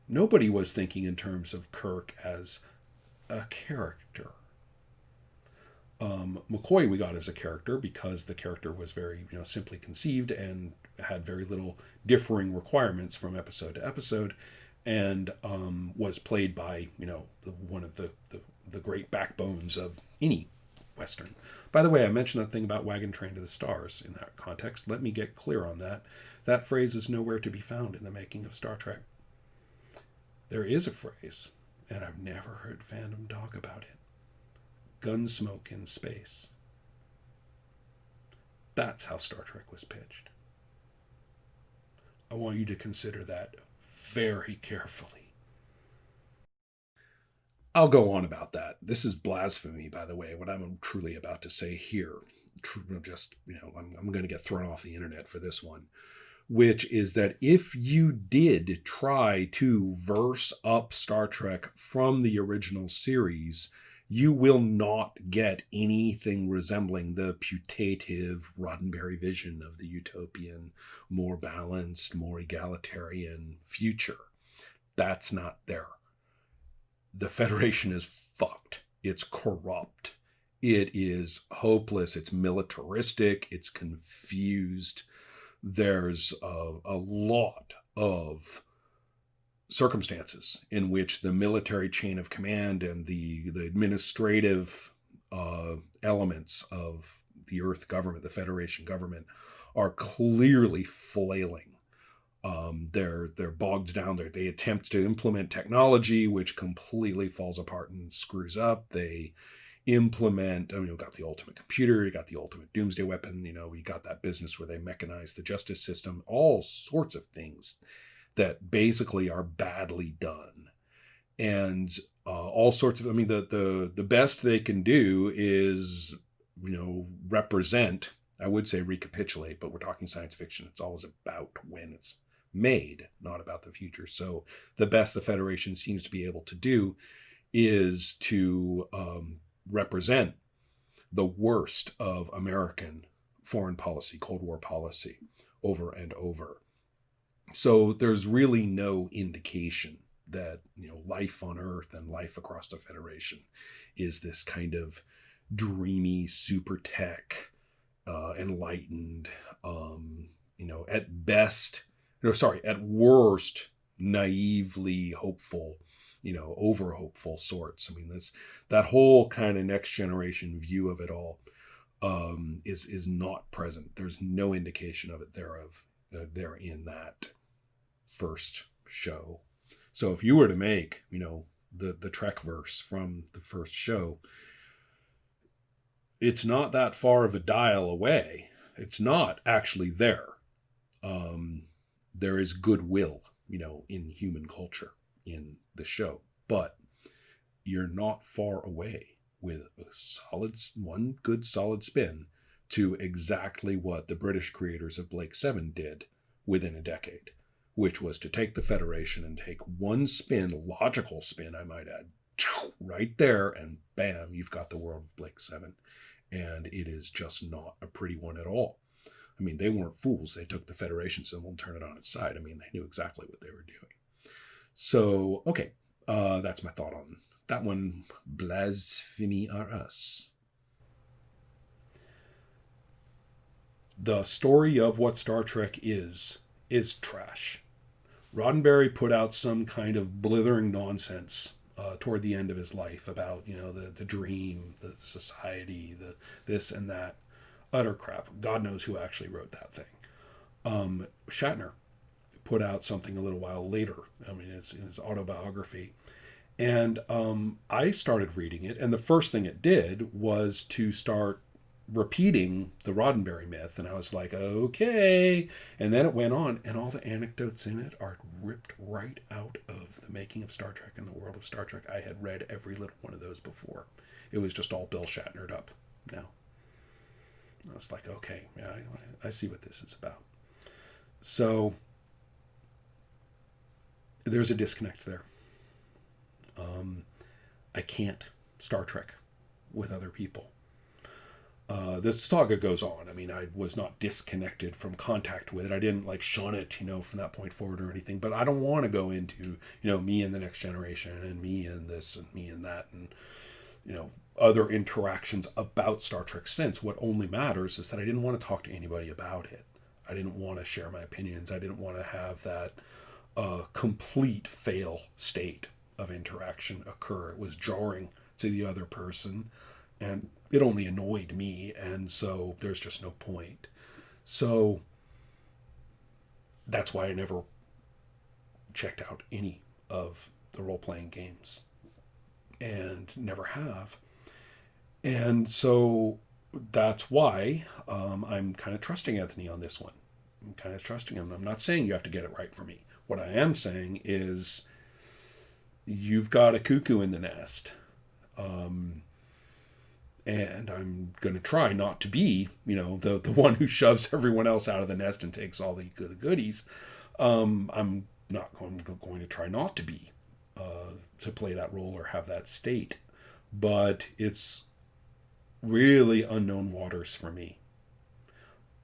Nobody was thinking in terms of Kirk as a character. McCoy we got as a character because the character was very, simply conceived and had very little differing requirements from episode to episode, and was played by, one of the great backbones of any Western. By the way, I mentioned that thing about Wagon Train to the Stars in that context. Let me get clear on that. That phrase is nowhere to be found in the making of Star Trek. There is a phrase, and I've never heard Fandom talk about it. Gunsmoke in space. That's how Star Trek was pitched. I want you to consider that very carefully. I'll go on about that. This is blasphemy, by the way, what I'm truly about to say here. Just, I'm going to get thrown off the internet for this one, which is that if you did try to verse up Star Trek from the original series, you will not get anything resembling the putative Roddenberry vision of the utopian, more balanced, more egalitarian future. That's not there. The Federation is fucked. It's corrupt. It is hopeless. It's militaristic. It's confused. There's a lot of circumstances in which the military chain of command and the administrative elements of the Earth government, the Federation government, are clearly flailing. They're bogged down. They attempt to implement technology which completely falls apart and screws up. They implement, you've got the ultimate computer, you got the ultimate doomsday weapon, you got that business where they mechanize the justice system, all sorts of things that basically are badly done. And all sorts of, the best they can do is, represent, I would say recapitulate, but we're talking science fiction. It's always about when it's made, not about the future. So the best the Federation seems to be able to do is to represent the worst of American foreign policy, Cold War policy, over and over. So there's really no indication that, life on Earth and life across the Federation is this kind of dreamy, super tech, enlightened, at best, sorry, at worst, naively hopeful, over hopeful sorts. I mean, that whole kind of next generation view of it all is not present. There's no indication of it thereof there in that first show. So if you were to make, the Trek verse from the first show, it's not that far of a dial away. It's not actually there. There is goodwill, in human culture in the show, but you're not far away with one good solid spin to exactly what the British creators of Blake 7 did within a decade, which was to take the Federation and take one spin, logical spin, I might add, right there, and bam, you've got the world of Blake 7. And it is just not a pretty one at all. I mean, they weren't fools. They took the Federation symbol and turned it on its side. I mean, they knew exactly what they were doing. So, okay, that's my thought on that one. Blasphemy are us. The story of what Star Trek is trash. Roddenberry put out some kind of blithering nonsense toward the end of his life about, the dream, the society, the this and that. Utter crap. God knows who actually wrote that thing. Shatner put out something a little while later. I mean, it's in his autobiography. And I started reading it, and the first thing it did was to start repeating the Roddenberry myth, and I was like, okay. And then it went on, and all the anecdotes in it are ripped right out of the making of Star Trek and the world of Star Trek. I had read every little one of those before. It was just all Bill Shatnered up now. I was like, okay, yeah, I see what this is about. So there's a disconnect there. I can't Star Trek with other people. The saga goes on. I mean, I was not disconnected from contact with it. I didn't shun it, from that point forward or anything. But I don't want to go into, me and the next generation and me and this and me and that and, other interactions about Star Trek since. What only matters is that I didn't want to talk to anybody about it. I didn't want to share my opinions. I didn't want to have that complete fail state of interaction occur. It was jarring to the other person, and it only annoyed me, and so there's just no point. So that's why I never checked out any of the role-playing games, and never have. And so that's why I'm kind of trusting Anthony on this one. I'm kind of trusting him. I'm not saying you have to get it right for me. What I am saying is you've got a cuckoo in the nest. And I'm going to try not to be, the one who shoves everyone else out of the nest and takes all the goodies. I'm not going to try not to be, to play that role or have that state. But it's really unknown waters for me.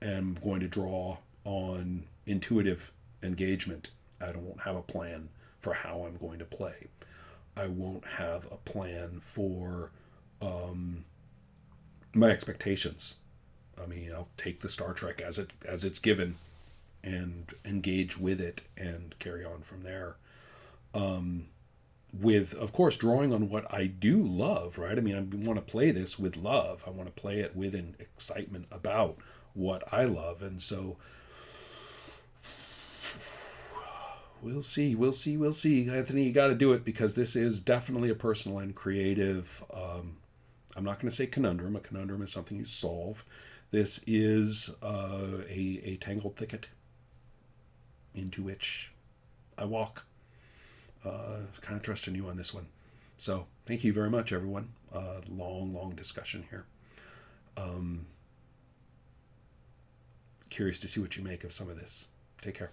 And I'm going to draw on intuitive engagement. I don't have a plan for how I'm going to play. I won't have a plan for my expectations. I mean, I'll take the Star Trek as it's given and engage with it and carry on from there. With, of course, drawing on what I do love, right? I mean, I want to play this with love. I want to play it with an excitement about what I love. And so we'll see. Anthony, you got to do it, because this is definitely a personal and creative, I'm not going to say conundrum. A conundrum is something you solve. This is a tangled thicket into which I walk. Kind of trusting you on this one. So thank you very much, everyone. Long discussion here. Curious to see what you make of some of this. Take care.